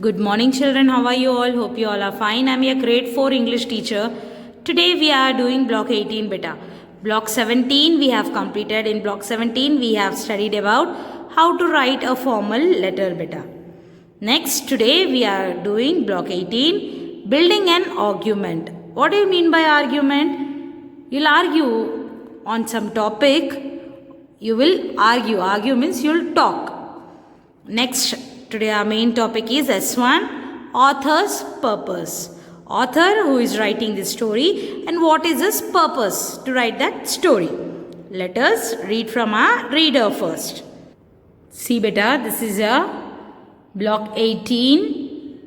Good morning, children. How are you all? Hope you all are fine. I'm your grade 4 English teacher. Today we are doing block 18 beta. Block 17 we have completed. In block 17 we have studied about how to write a formal letter beta. Next, today we are doing block 18, building an argument. What do you mean by argument? You'll argue on some topic. You will argue. Argue means you'll talk. Next, today our main topic is S1, author's purpose. Author who is writing the story and what is his purpose to write that story. Let us read from our reader first. See beta, this is a block 18.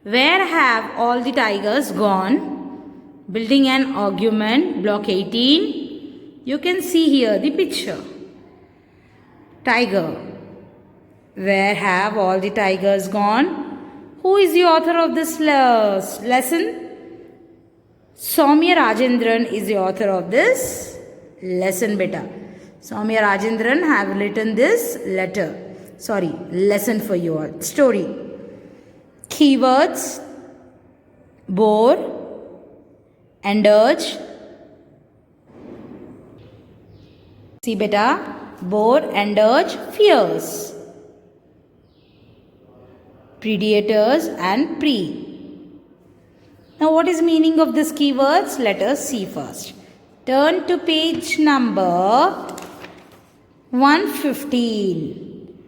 Where have all the tigers gone? Building an argument, block 18. You can see here the picture. Tiger. Where have all the tigers gone? Who is the author of this lesson? Soumya Rajendran is the author of this lesson beta. Soumya Rajendran have written this lesson for you all. Story. Keywords. Bore and urge. See beta. Bore and urge. Fears. Predators and prey. Now what is meaning of these keywords? Let us see first. Turn to page number 115.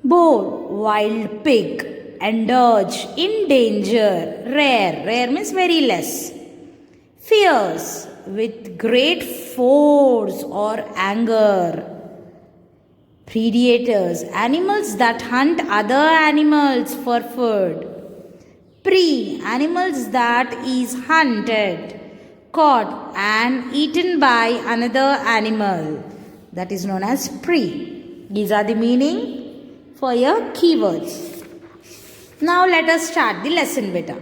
Boar, wild pig, endurge, in danger, rare. Rare means very less. Fierce, with great force or anger. Predators, animals that hunt other animals for food. Prey, animals that is hunted, caught and eaten by another animal. That is known as prey. These are the meaning for your keywords. Now let us start the lesson beta.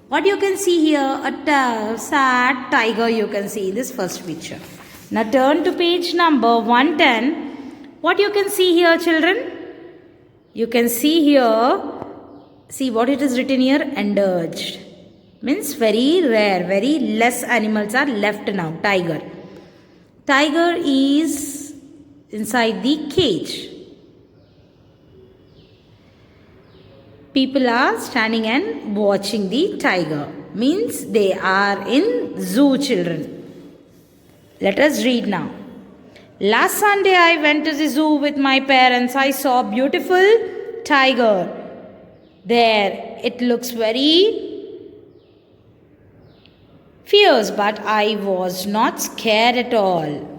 What you can see here, a sad tiger you can see in this first picture. Now turn to page number 110. What you can see here, children? You can see here, see what it is written here, endurged. Means very rare, very less animals are left now, tiger. Tiger is inside the cage. People are standing and watching the tiger. Means they are in zoo, children. Let us read now. Last Sunday I went to the zoo with my parents. I saw a beautiful tiger. There it looks very fierce, but I was not scared at all.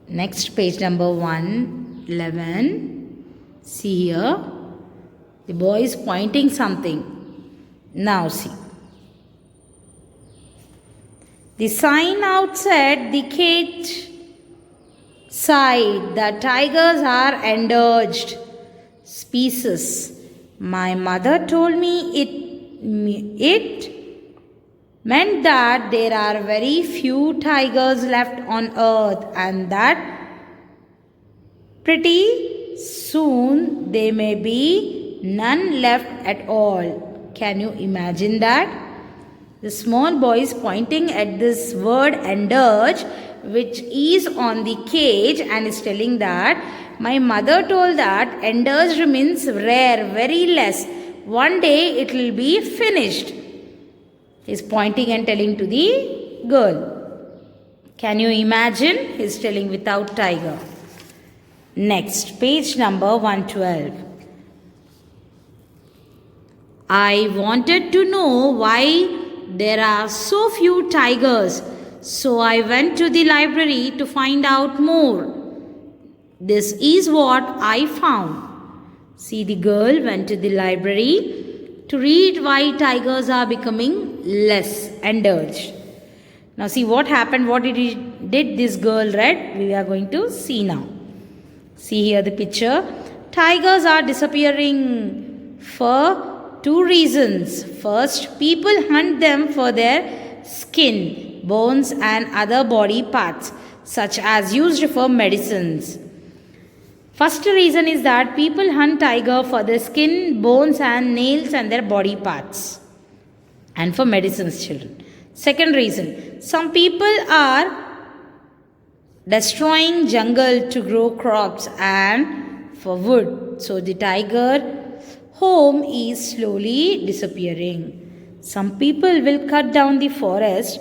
Next, page number 111. See here. The boy is pointing something. Now see. The sign outside the cage side, the tigers are endangered species. My mother told me it meant that there are very few tigers left on earth and that pretty soon there may be none left at all. Can you imagine that? The small boy is pointing at this word endangered, which is on the cage, and is telling that my mother told that endangered means rare, very less. One day it will be finished. He is pointing and telling to the girl. Can you imagine? He is telling without tiger. Next, page number 112. I wanted to know why there are so few tigers. So I went to the library to find out more. This is what I found. See, the girl went to the library to read why tigers are becoming less endangered. Now see what happened. What did this girl read? We are going to see now. See here the picture. Tigers are disappearing for two reasons. First, people hunt them for their skin, bones and other body parts such as used for medicines. First reason is that people hunt tiger for their skin, bones and nails and their body parts and for medicines children. Second reason, some people are destroying jungle to grow crops and for wood. So the tiger home is slowly disappearing. Some people will cut down the forest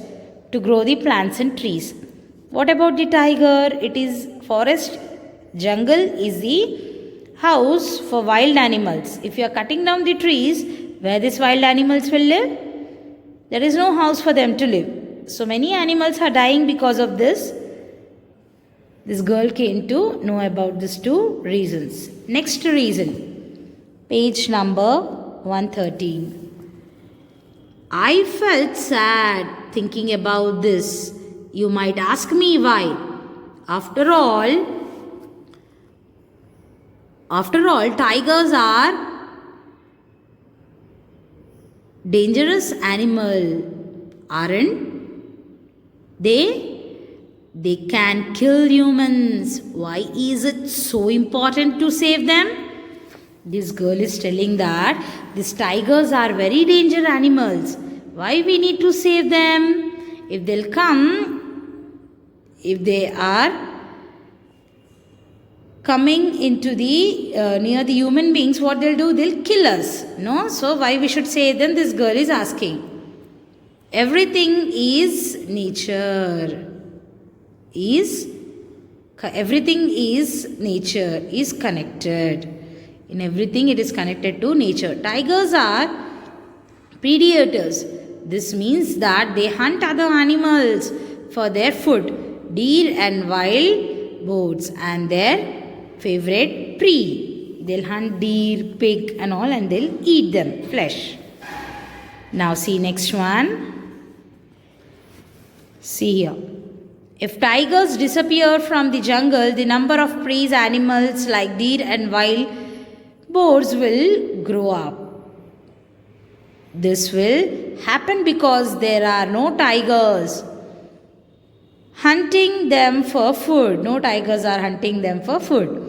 to grow the plants and trees. What about the tiger? It is forest. Jungle is the house for wild animals. If you are cutting down the trees, where these wild animals will live? There is no house for them to live. So many animals are dying because of this. This girl came to know about these two reasons. Next reason, page number 113. I felt sad thinking about this. You might ask me why. After all, tigers are dangerous animal, aren't they? They can kill humans. Why is it so important to save them? This girl is telling that these tigers are very dangerous animals. Why we need to save them? If they'll come, if they are coming into the near the human beings, what they'll do? They'll kill us. No? So why we should save them? This girl is asking. Everything is nature. Everything is nature, is connected. In everything it is connected to nature. Tigers are predators. This means that they hunt other animals for their food. Deer and wild boars and their favorite prey. They'll hunt deer, pig and all and they'll eat them, flesh. Now see next one. See here. If tigers disappear from the jungle, the number of prey animals like deer and wild boars will grow up. This will happen because there are no tigers hunting them for food. No tigers are hunting them for food.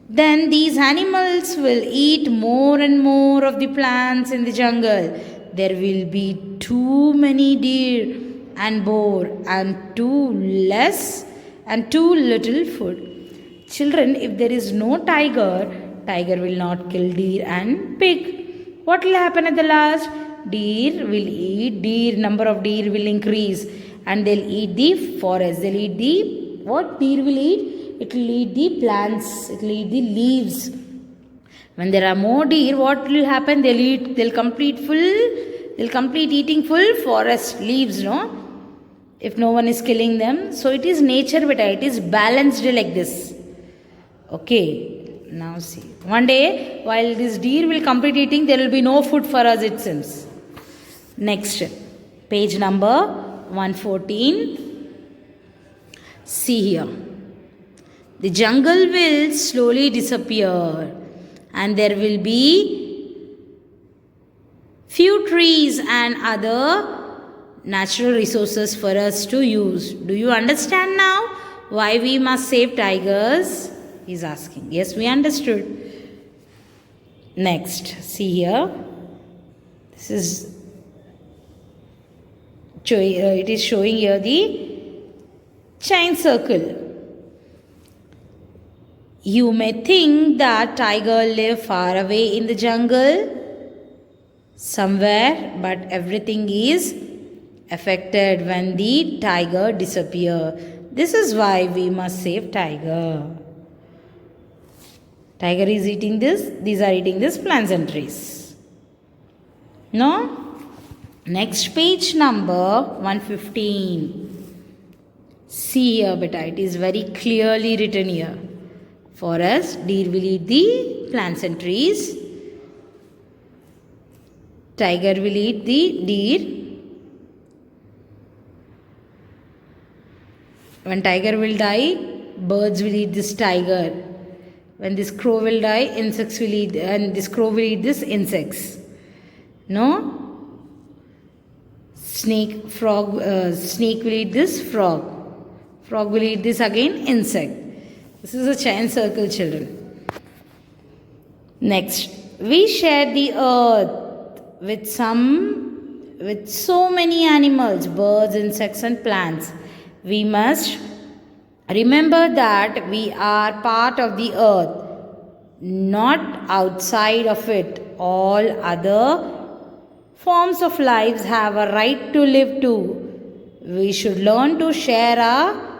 Then these animals will eat more and more of the plants in the jungle. There will be too many deer and boar and too less and too little food. Children, if there is no tiger will not kill deer and pig. What will happen at the last? Deer will eat, number of deer will increase and they'll eat the forest. They'll eat the, what deer will eat? It will eat the plants, it will eat the leaves. When there are more deer, what will happen? They'll complete eating full forest leaves, no? If no one is killing them. So it is nature, beta. It is balanced like this. Okay. Now see. One day, while this deer will complete eating, there will be no food for us, it seems. Next. Page number 114. See here. The jungle will slowly disappear. And there will be few trees and other natural resources for us to use. Do you understand now why we must save tigers? He's asking. Yes, we understood. Next, see here. This is it is showing here the chain circle. You may think that tiger live far away in the jungle somewhere, but everything is affected when the tiger disappear. This is why we must save tiger. Tiger is eating this, these are eating this plants and trees. No? Next page number 115. See here beta, it is very clearly written here. Forest, deer will eat the plants and trees. Tiger will eat the deer. When tiger will die, birds will eat this tiger. When this crow will die, insects will eat, and this crow will eat this insects. No? Snake will eat this frog. Frog will eat this again insect. This is a giant circle, children. Next, we share the earth with so many animals, birds, insects and plants. We must remember that we are part of the earth, not outside of it. All other forms of lives have a right to live too. We should learn to share our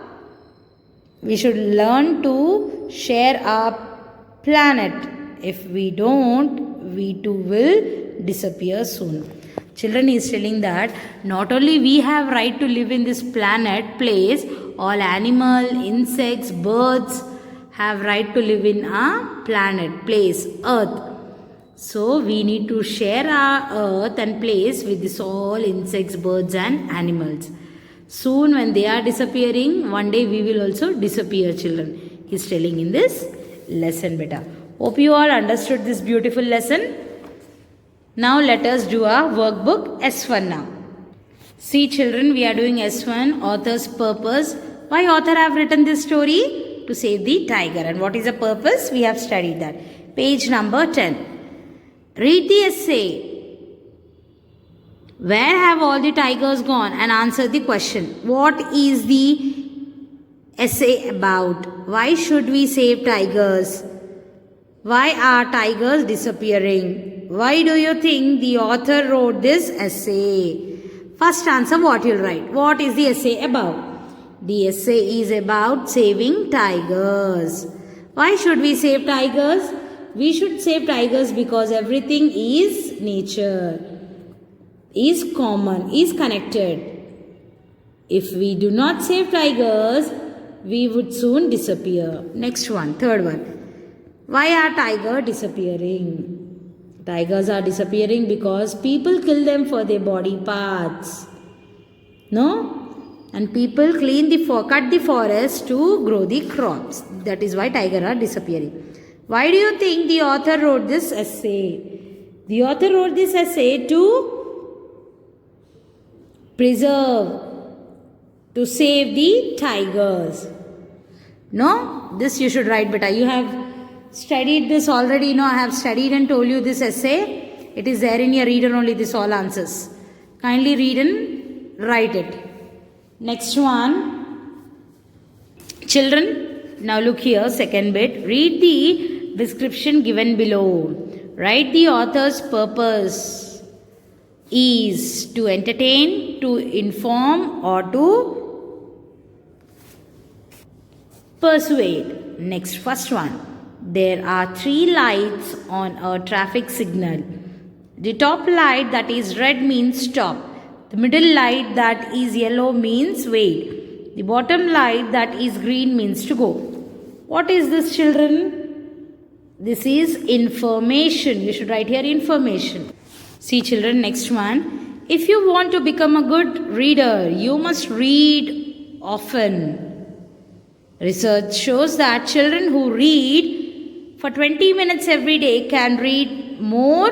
planet. If we don't, we too will disappear soon. Children is telling that not only we have right to live in this planet place, all animal, insects, birds have right to live in a planet, place, earth. So we need to share our earth and place with this all insects, birds and animals. Soon when they are disappearing, one day we will also disappear, children. He is telling in this lesson, beta. Hope you all understood this beautiful lesson. Now let us do our workbook S1 now. See children, we are doing S1, author's purpose. Why author have written this story? To save the tiger. And what is the purpose? We have studied that. Page number 10. Read the essay. Where have all the tigers gone? And answer the question. What is the essay about? Why should we save tigers? Why are tigers disappearing? Why do you think the author wrote this essay? First answer what you'll write. What is the essay about? The essay is about saving tigers. Why should we save tigers? We should save tigers because everything is nature, is common, is connected. If we do not save tigers, we would soon disappear. Next one, third one. Why are tigers disappearing? Tigers are disappearing because people kill them for their body parts. No? And people cut the forest to grow the crops. That is why tigers are disappearing. Why do you think the author wrote this essay? The author wrote this essay to preserve, to save the tigers. No? This you should write, beta. You have studied this already. No, I have studied and told you this essay. It is there in your reader only, this all answers. Kindly read and write it. Next one. Children, now look here, second bit. Read the description given below. Write the author's purpose is to entertain, to inform or to persuade. Next, first one. There are 3 lights on a traffic signal. The top light that is red means stop. The middle light that is yellow means wait. The bottom light that is green means to go. What is this, children? This is information. You should write here information. See children, next one. If you want to become a good reader, you must read often. Research shows that children who read for 20 minutes every day can read more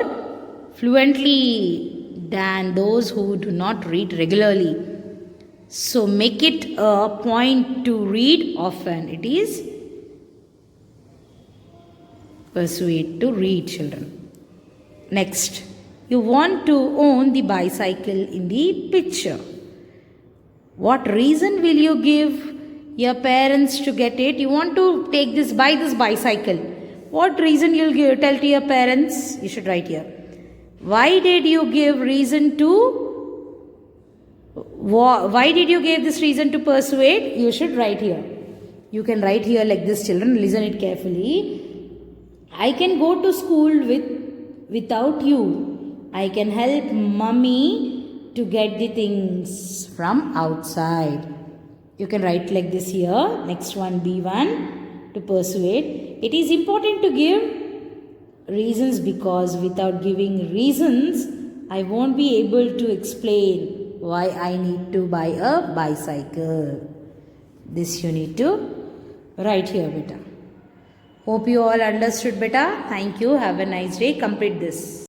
fluently than those who do not read regularly. So make it a point to read often. It is persuade to read, children. Next, you want to own the bicycle in the picture. What reason will you give your parents to get it? You want to buy this bicycle. What reason you'll tell to your parents? You should write here. Why did you give this reason to persuade? You should write here. You can write here like this, children. Listen it carefully. I can go to school without you. I can help mummy to get the things from outside. You can write like this here. Next one, B1, to persuade. It is important to give reasons because without giving reasons, I won't be able to explain why I need to buy a bicycle. This you need to write here, beta. Hope you all understood, beta. Thank you. Have a nice day. Complete this.